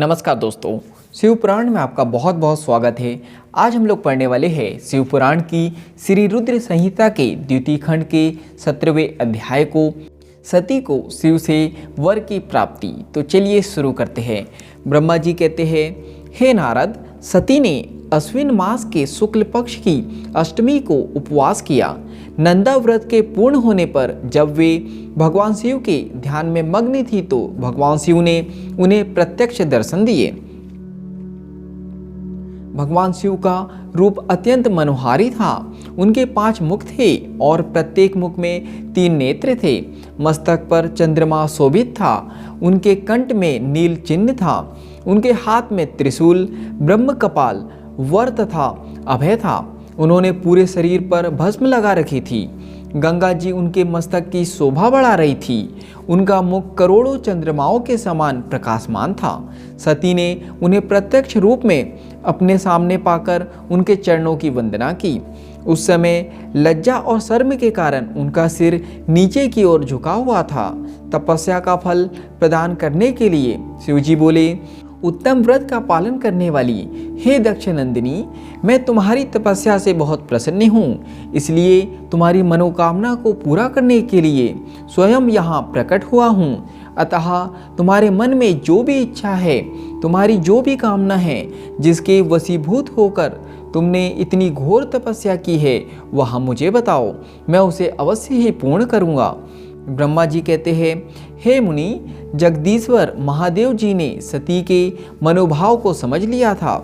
नमस्कार दोस्तों, शिव पुराण में आपका बहुत बहुत स्वागत है। आज हम लोग पढ़ने वाले हैं शिव पुराण की श्री रुद्र संहिता के द्वितीय खंड के 17वें अध्याय को, सती को शिव से वर की प्राप्ति। तो चलिए शुरू करते हैं। ब्रह्मा जी कहते हैं, हे नारद, सती ने अश्विन मास के शुक्ल पक्ष की अष्टमी को उपवास किया। नंदा व्रत के पूर्ण होने पर जब वे भगवान शिव के ध्यान में मग्न थी तो भगवान शिव ने उन्हें प्रत्यक्ष दर्शन दिए। भगवान शिव का रूप अत्यंत मनोहारी था। उनके 5 मुख थे और प्रत्येक मुख में 3 नेत्र थे। मस्तक पर चंद्रमा शोभित था। उनके कंठ में नील चिन्ह था। उनके हाथ में त्रिशूल, ब्रह्म कपाल, वर तथा अभय था। उन्होंने पूरे शरीर पर भस्म लगा रखी थी। गंगा जी उनके मस्तक की शोभा बढ़ा रही थी। उनका मुख करोड़ों चंद्रमाओं के समान प्रकाशमान था। सती ने उन्हें प्रत्यक्ष रूप में अपने सामने पाकर उनके चरणों की वंदना की। उस समय लज्जा और शर्म के कारण उनका सिर नीचे की ओर झुका हुआ था। तपस्या का फल प्रदान करने के लिए शिवजी बोले, उत्तम व्रत का पालन करने वाली हे दक्ष नंदिनी, मैं तुम्हारी तपस्या से बहुत प्रसन्न हूँ, इसलिए तुम्हारी मनोकामना को पूरा करने के लिए स्वयं यहाँ प्रकट हुआ हूँ। अतः तुम्हारे मन में जो भी इच्छा है, तुम्हारी जो भी कामना है, जिसके वशीभूत होकर तुमने इतनी घोर तपस्या की है, वह मुझे बताओ, मैं उसे अवश्य ही पूर्ण करूँगा। ब्रह्मा जी कहते हैं, हे मुनि, जगदीश्वर महादेव जी ने सती के मनोभाव को समझ लिया था।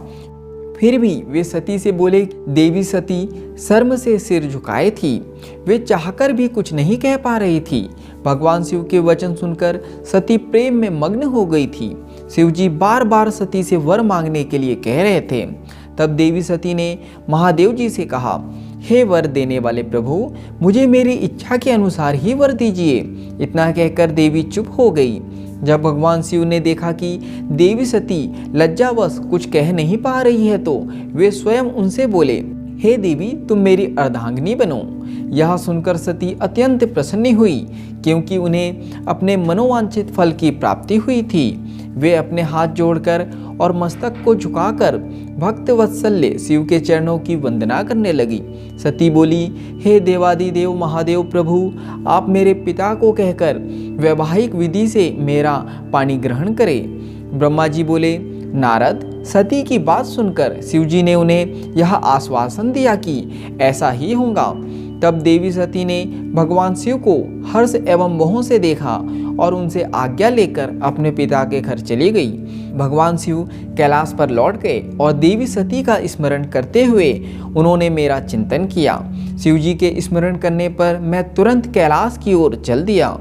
फिर भी वे सती से बोले, देवी सती शर्म से सिर झुकाए थी। वे चाहकर भी कुछ नहीं कह पा रही थी। भगवान शिव के वचन सुनकर सती प्रेम में मग्न हो गई थी। शिवजी बार बार सती से वर मांगने के लिए कह रहे थे। तब देवी सती ने महादेव जी से कहा, हे वर देने वाले प्रभु, मुझे मेरी इच्छा के अनुसार ही वर दीजिए। इतना कहकर देवी चुप हो गई। जब भगवान शिव ने देखा कि देवी सती लज्जावश कुछ कह नहीं पा रही है तो वे स्वयं उनसे बोले, हे देवी, तुम मेरी अर्धांगिनी बनो। यह सुनकर सती अत्यंत प्रसन्न हुई, क्योंकि उन्हें अपने मनोवांछित फल की प्राप्ति हुई थी। वे अपने हाथ जोड़कर और मस्तक को झुकाकर भक्त वत्सल्य शिव के चरणों की वंदना करने लगी। सती बोली, हे देवादिदेव महादेव प्रभु, आप मेरे पिता को कहकर वैवाहिक विधि से मेरा पानी ग्रहण करें। ब्रह्मा जी बोले, नारद, सती की बात सुनकर शिवजी ने उन्हें यह आश्वासन दिया कि ऐसा ही होगा। तब देवी सती ने भगवान शिव को हर्ष एवं मोह से देखा और उनसे आज्ञा लेकर अपने पिता के घर चली गई। भगवान शिव कैलाश पर लौट गए और देवी सती का स्मरण करते हुए उन्होंने मेरा चिंतन किया। शिवजी के स्मरण करने पर मैं तुरंत कैलाश की ओर चल दिया।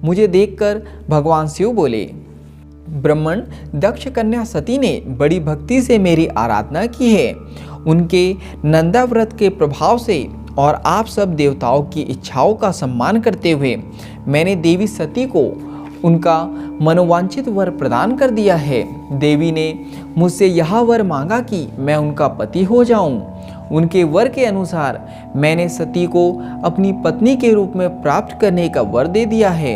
मुझे देखकर भगवान शिव बोले, ब्राह्मण दक्ष कन्या सती ने बड़ी भक्ति से मेरी आराधना की है। उनके नंदा व्रत के प्रभाव से और आप सब देवताओं की इच्छाओं का सम्मान करते हुए मैंने देवी सती को उनका मनोवांछित वर प्रदान कर दिया है। देवी ने मुझसे यह वर मांगा कि मैं उनका पति हो जाऊं। उनके वर के अनुसार मैंने सती को अपनी पत्नी के रूप में प्राप्त करने का वर दे दिया है।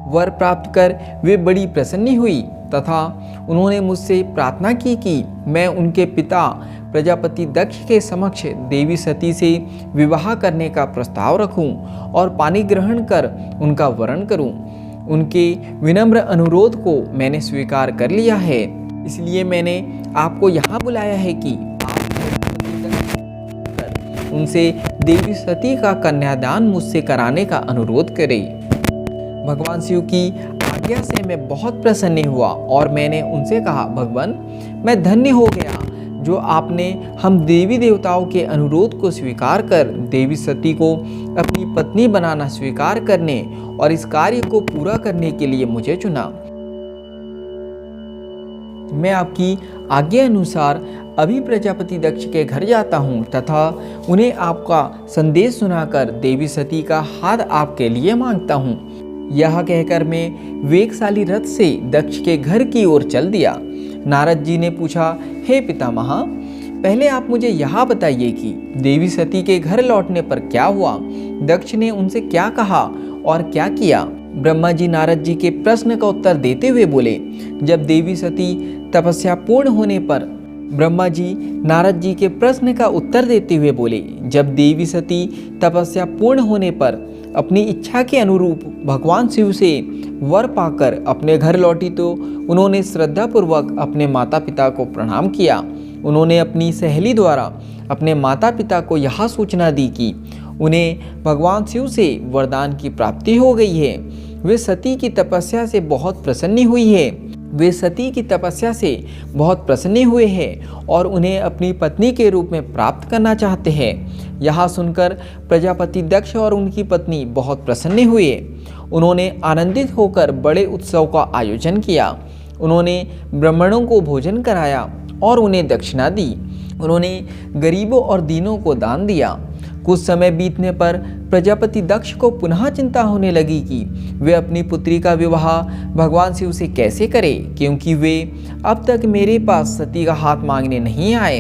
वर प्राप्त कर वे बड़ी प्रसन्न हुई तथा उन्होंने मुझसे प्रार्थना की कि मैं उनके पिता प्रजापति दक्ष के समक्ष देवी सती से विवाह करने का प्रस्ताव रखूं और पानी ग्रहण कर उनका वरण करूं। उनके विनम्र अनुरोध को मैंने स्वीकार कर लिया है, इसलिए मैंने आपको यहाँ बुलाया है कि आप उनसे देवी सती का कन्यादान मुझसे कराने का अनुरोध करें। भगवान शिव की आज्ञा से मैं बहुत प्रसन्न हुआ और मैंने उनसे कहा, भगवान, मैं धन्य हो गया जो आपने हम देवी देवताओं के अनुरोध को स्वीकार कर देवी सती को अपनी पत्नी बनाना स्वीकार करने और इस कार्य को पूरा करने के लिए मुझे चुना। मैं आपकी आज्ञा अनुसार अभी प्रजापति दक्ष के घर जाता हूँ तथा उन्हें आपका संदेश सुनाकर देवी सती का हाथ आपके लिए मांगता हूँ। यह कहकर मैं वेगशाली रथ से दक्ष के घर की ओर चल दिया। नारद जी ने पूछा, हे पितामह, पहले आप मुझे यह बताइए कि देवी सती के घर लौटने पर क्या हुआ? दक्ष ने उनसे क्या कहा और क्या किया? ब्रह्मा जी नारद जी के प्रश्न का उत्तर देते हुए बोले, जब देवी सती तपस्या पूर्ण होने पर ब्रह्मा जी नारद जी के प्रश्न का उत्तर देते हुए बोले, जब देवी सती तपस्या पूर्ण होने पर अपनी इच्छा के अनुरूप भगवान शिव से वर पाकर अपने घर लौटी तो उन्होंने श्रद्धापूर्वक अपने माता पिता को प्रणाम किया। उन्होंने अपनी सहेली द्वारा अपने माता पिता को यह सूचना दी कि उन्हें भगवान शिव से वरदान की प्राप्ति हो गई है। वे सती की तपस्या से बहुत प्रसन्न हुए हैं और उन्हें अपनी पत्नी के रूप में प्राप्त करना चाहते हैं। यह सुनकर प्रजापति दक्ष और उनकी पत्नी बहुत प्रसन्न हुए। उन्होंने आनंदित होकर बड़े उत्सव का आयोजन किया। उन्होंने ब्राह्मणों को भोजन कराया और उन्हें दक्षिणा दी। उन्होंने गरीबों और दीनों को दान दिया। कुछ समय बीतने पर प्रजापति दक्ष को पुनः चिंता होने लगी कि वे अपनी पुत्री का विवाह भगवान शिव से कैसे करें, क्योंकि वे अब तक मेरे पास सती का हाथ मांगने नहीं आए।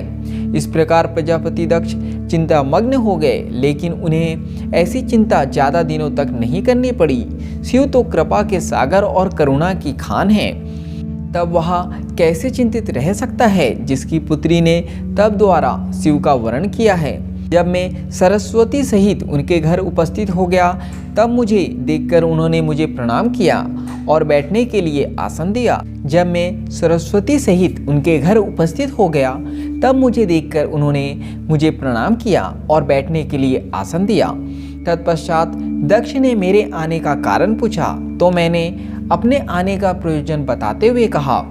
इस प्रकार प्रजापति दक्ष चिंतामग्न हो गए, लेकिन उन्हें ऐसी चिंता ज़्यादा दिनों तक नहीं करनी पड़ी। शिव तो कृपा के सागर और करुणा की खान है, तब वह कैसे चिंतित रह सकता है जिसकी पुत्री ने तब द्वारा शिव का वरण किया है। जब मैं सरस्वती सहित उनके घर उपस्थित हो गया तब मुझे देखकर उन्होंने मुझे प्रणाम किया और बैठने के लिए आसन दिया। तत्पश्चात दक्ष ने मेरे आने का कारण पूछा तो मैंने अपने आने का प्रयोजन बताते हुए कहा,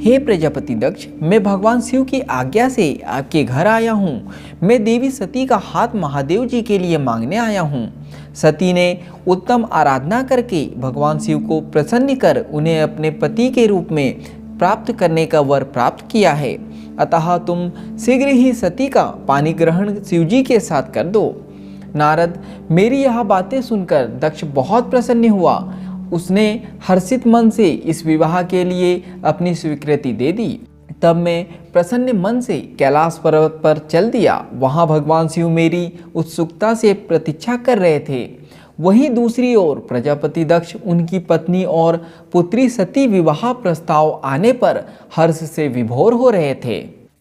हे प्रजापति दक्ष, मैं भगवान शिव की आज्ञा से आपके घर आया हूँ। मैं देवी सती का हाथ महादेव जी के लिए मांगने आया हूँ। सती ने उत्तम आराधना करके भगवान शिव को प्रसन्न कर उन्हें अपने पति के रूप में प्राप्त करने का वर प्राप्त किया है। अतः तुम शीघ्र ही सती का पानी ग्रहण शिव जी के साथ कर दो। नारद, मेरी यह बातें सुनकर दक्ष बहुत प्रसन्न हुआ। उसने हर्षित मन से इस विवाह के लिए अपनी स्वीकृति दे दी। तब मैं प्रसन्न मन से कैलाश पर्वत पर चल दिया। वहाँ भगवान शिव मेरी उत्सुकता से प्रतीक्षा कर रहे थे। वहीं दूसरी ओर प्रजापति दक्ष उनकी पत्नी और पुत्री सती विवाह प्रस्ताव आने पर हर्ष से विभोर हो रहे थे।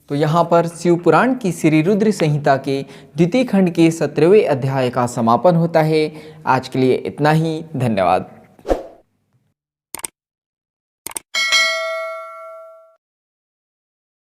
तो यहाँ पर शिव पुराण की श्री रुद्र संहिता के द्वितीय खंड के 17वें अध्याय का समापन होता है। आज के लिए इतना ही। धन्यवाद।